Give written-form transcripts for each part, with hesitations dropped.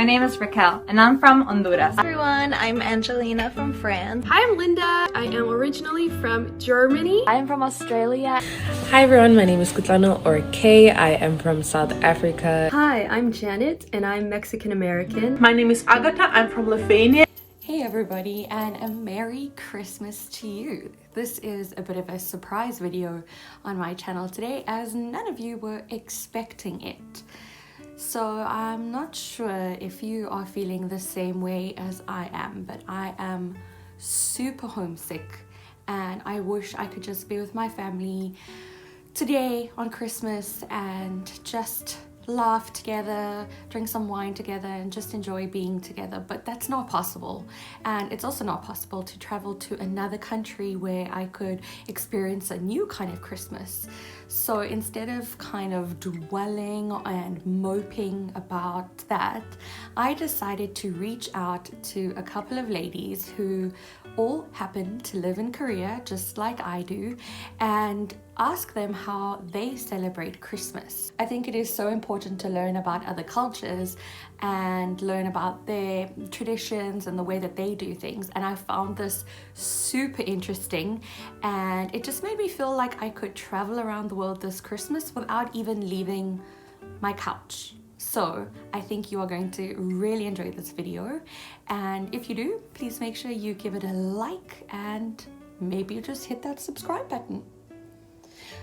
my name is Raquel and I'm from Honduras. Hi everyone, I'm Angelina from France. Hi, I'm Linda. I am originally from Germany. I'm from Australia. Hi everyone, my name is Kutlano or Kay. I am from South Africa. Hi, I'm Janet and I'm Mexican American. My name is Agatha. I'm from Lithuania. Hey everybody, and a Merry Christmas to you. This is a bit of a surprise video on my channel today as none of you were expecting it. So I'm not sure if you are feeling the same way as I am, but I am super homesick and I wish I could just be with my family today on Christmas and just laugh together, drink some wine together and just enjoy being together, but that's not possible. And it's also not possible to travel to another country where I could experience a new kind of Christmas. So instead of kind of dwelling and moping about that, I decided to reach out to a couple of ladies who all happen to live in Korea just like I do and ask them how they celebrate Christmas. I think it is so important to learn about other cultures and learn about their traditions and the way that they do things, and I found this super interesting and it just made me feel like I could travel around the world this Christmas without even leaving my couch. So I think you are going to really enjoy this video, and if you do, please make sure you give it a like and maybe just hit that subscribe button.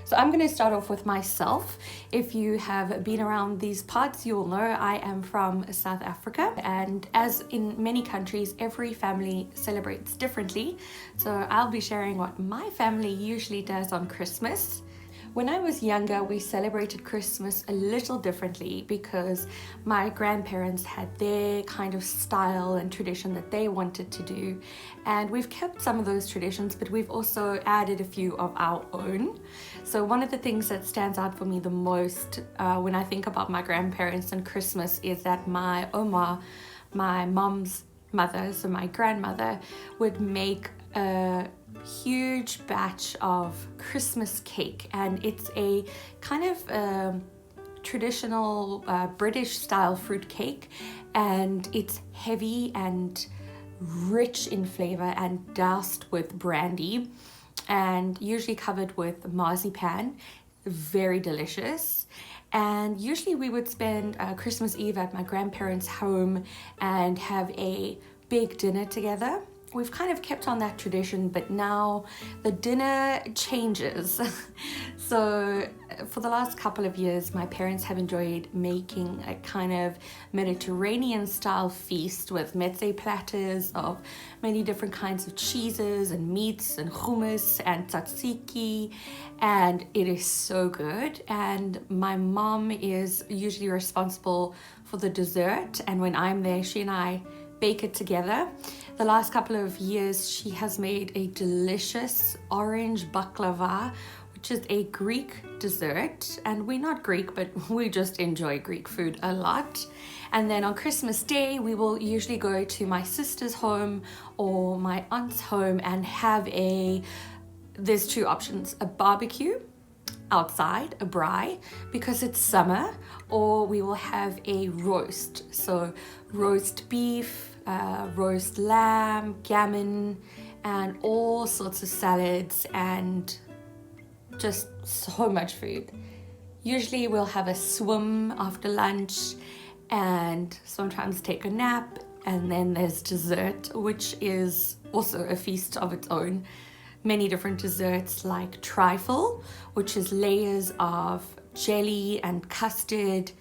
So I'm going to start off with myself. If you have been around these parts, you will know I am from South Africa, and as in many countries, every family celebrates differently. So I'll be sharing what my family usually does on Christmas. When I was younger, we celebrated Christmas a little differently because my grandparents had their kind of style and tradition that they wanted to do. And we've kept some of those traditions, but we've also added a few of our own. So one of the things that stands out for me the most when I think about my grandparents and Christmas is that my Oma, my mom's mother, so my grandmother, would make a huge batch of Christmas cake, and it's a kind of traditional British style fruit cake, and it's heavy and rich in flavor and doused with brandy and usually covered with marzipan. Very delicious. And usually we would spend Christmas Eve at my grandparents' home and have a big dinner together. We've kind of kept on that tradition, but now the dinner changes. So for the last couple of years, my parents have enjoyed making a kind of Mediterranean style feast with meze platters of many different kinds of cheeses and meats and hummus and tzatziki, and it is so good. And my mom is usually responsible for the dessert, and when I'm there, she and I bake it together. The last couple of years, she has made a delicious orange baklava, which is a Greek dessert. And we're not Greek, but we just enjoy Greek food a lot. And then on Christmas Day, we will usually go to my sister's home or my aunt's home and have there's two options: a barbecue outside, a braai, because it's summer, or we will have a roast. So roast beef, roast lamb, gammon, and all sorts of salads and just so much food. Usually we'll have a swim after lunch and sometimes take a nap, and then there's dessert, which is also a feast of its own. Many different desserts like trifle, which is layers of jelly and custard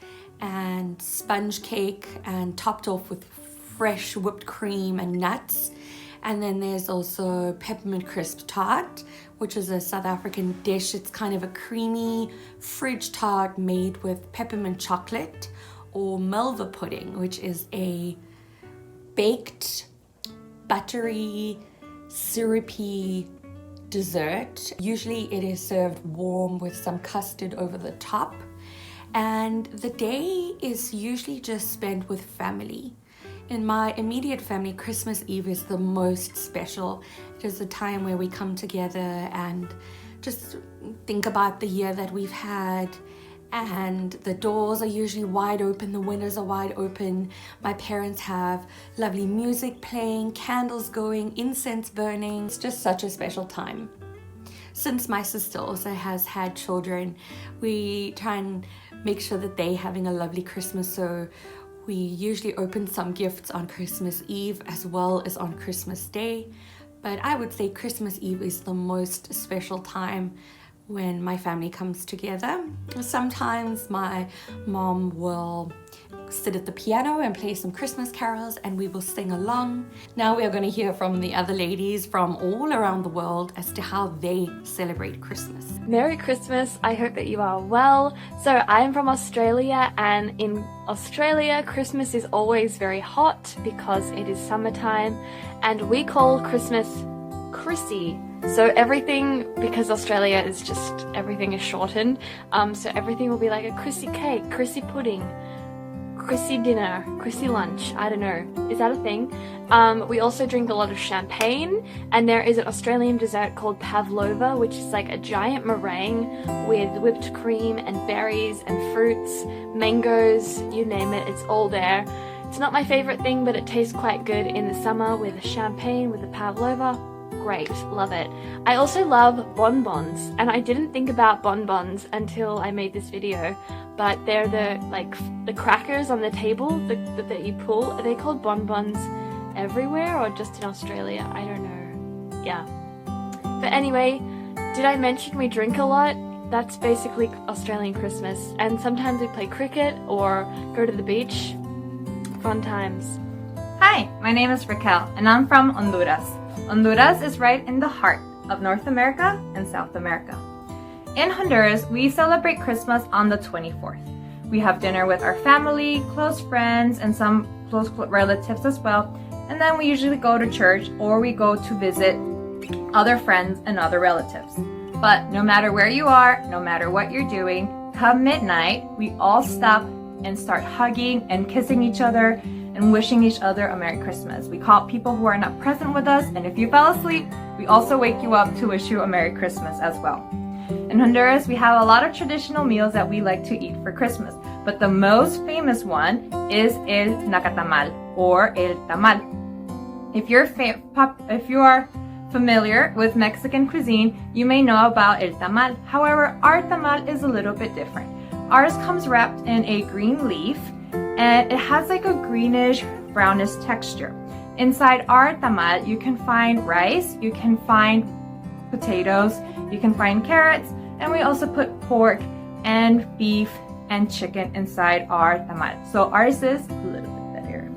and sponge cake and topped off with fresh whipped cream and nuts. And then there's also peppermint crisp tart, which is a South African dish. It's kind of a creamy fridge tart made with peppermint chocolate, or melva pudding, which is a baked, buttery, syrupy dessert. Usually it is served warm with some custard over the top. And the day is usually just spent with family. In my immediate family, Christmas Eve is the most special. It is a time where we come together and just think about the year that we've had and the doors are usually wide open, the windows are wide open. My parents have lovely music playing, candles going, incense burning. It's just such a special time. Since my sister also has had children, we try and make sure that they're having a lovely Christmas, so we usually open some gifts on Christmas Eve as well as on Christmas Day. But I would say Christmas Eve is the most special time when my family comes together. Sometimes my mom will sit at the piano and play some Christmas carols and we will sing along. Now we are going to hear from the other ladies from all around the world as to how they celebrate Christmas. Merry Christmas, I hope that you are well. So I am from Australia, and in Australia Christmas is always very hot because it is summertime, and we call Christmas Chrissy. So everything, because Australia is just, everything is shortened, so everything will be like a Chrissy cake, Chrissy pudding, Chrissy dinner, Chrissy lunch, I don't know. Is that a thing? We also drink a lot of champagne, and there is an Australian dessert called pavlova, which is like a giant meringue with whipped cream and berries and fruits, mangoes, you name it, it's all there. It's not my favorite thing, but it tastes quite good in the summer with the champagne, with the pavlova. Great, love it. I also love bonbons, and I didn't think about bonbons until I made this video, but they're the crackers on the table that you pull. Are they called bonbons everywhere or just in Australia? I don't know. Yeah. But anyway, did I mention we drink a lot? That's basically Australian Christmas, and sometimes we play cricket or go to the beach. Fun times. Hi, my name is Raquel, and I'm from Honduras. Honduras is right in the heart of North America and South America. In Honduras, we celebrate Christmas on the 24th. We have dinner with our family, close friends, and some close relatives as well. And then we usually go to church or we go to visit other friends and other relatives. But no matter where you are, no matter what you're doing, come midnight, we all stop and start hugging and kissing each other and wishing each other a Merry Christmas. We call people who are not present with us, and if you fell asleep, we also wake you up to wish you a Merry Christmas as well. In Honduras, we have a lot of traditional meals that we like to eat for Christmas, but the most famous one is el nacatamal, or el tamal. If you are familiar with Mexican cuisine, you may know about el tamal. However, our tamal is a little bit different. Ours comes wrapped in a green leaf, and it has like a greenish brownish texture. Inside our tamal, you can find rice, you can find potatoes, you can find carrots, and we also put pork and beef and chicken inside our tamal. So ours is a little bit better.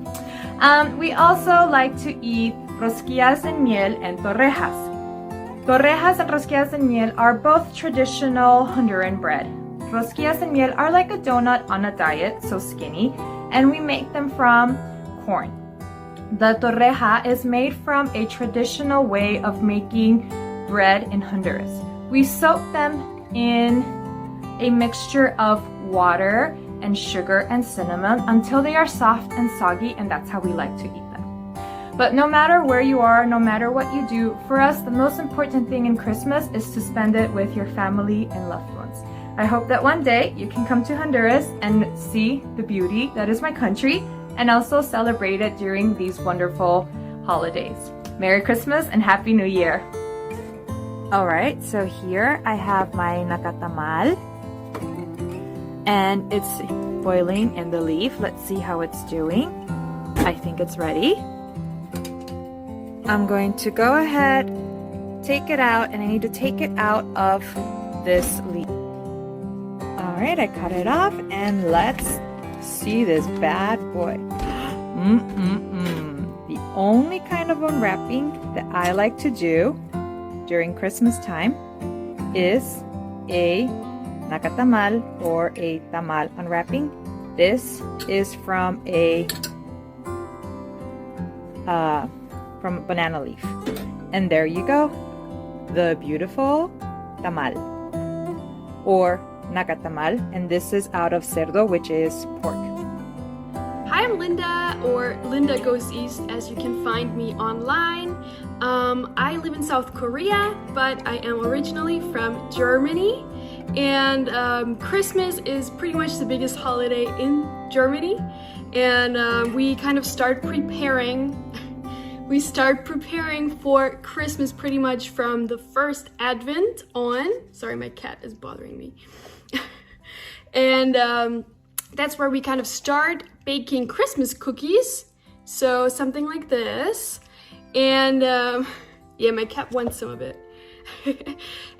We also like to eat rosquillas en miel and torrejas. Torrejas and rosquillas en miel are both traditional Honduran bread. Rosquillas en miel are like a donut on a diet, so skinny, and we make them from corn. The torreja is made from a traditional way of making bread in Honduras. We soak them in a mixture of water and sugar and cinnamon until they are soft and soggy, and that's how we like to eat them. But no matter where you are, no matter what you do, for us the most important thing in Christmas is to spend it with your family and loved ones. I hope that one day you can come to Honduras and see the beauty that is my country, and also celebrate it during these wonderful holidays. Merry Christmas and Happy New Year! Alright, so here I have my nacatamal, and it's boiling in the leaf. Let's see how it's doing. I think it's ready. I'm going to go ahead, take it out, and I need to take it out of this leaf. Alright, I cut it off, and let's see this bad boy. The only kind of unwrapping that I like to do during Christmas time is a nacatamal or a tamal unwrapping. This is from a banana leaf. And there you go, the beautiful tamal or nacatamal, and this is out of cerdo, which is pork. Hi, I'm Linda, or Linda Goes East, as you can find me online. I live in South Korea, but I am originally from Germany, And Christmas is pretty much the biggest holiday in Germany, and we kind of start preparing. We start preparing for Christmas pretty much from the first Advent on. Sorry, my cat is bothering me. And that's where we kind of start baking Christmas cookies. So something like this. And yeah, my cat wants some of it.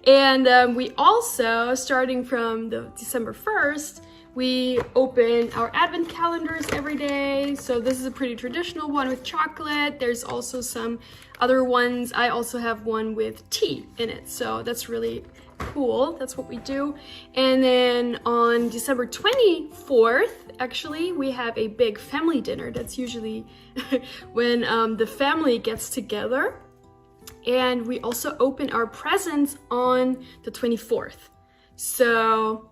And we also, starting from the December 1st, we open our advent calendars every day. So this is a pretty traditional one with chocolate. There's also some other ones. I also have one with tea in it. So that's really cool. That's what we do. And then on December 24th, actually, we have a big family dinner. That's usually when the family gets together. And we also open our presents on the 24th. So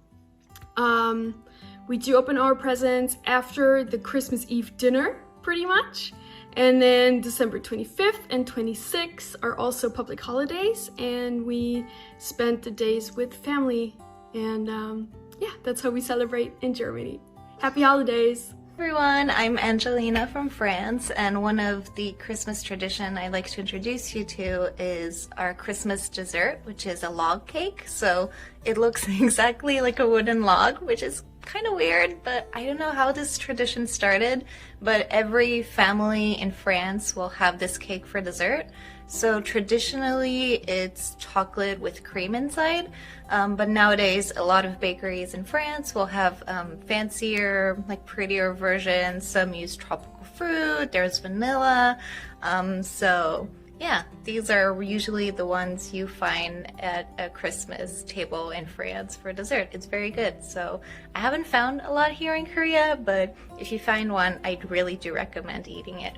we do open our presents after the Christmas Eve dinner, pretty much. And then December 25th and 26th are also public holidays, and we spend the days with family. And yeah, that's how we celebrate in Germany. Happy holidays! Everyone, I'm Angelina from France, and one of the Christmas tradition I'd like to introduce you to is our Christmas dessert, which is a log cake. So it looks exactly like a wooden log, which is kind of weird, but I don't know how this tradition started, but every family in France will have this cake for dessert. So traditionally it's chocolate with cream inside, but nowadays a lot of bakeries in France will have fancier, like prettier versions. Some use tropical fruit, there's vanilla. So yeah, these are usually the ones you find at a Christmas table in France for dessert. It's very good. So I haven't found a lot here in Korea, but if you find one, I really do recommend eating it.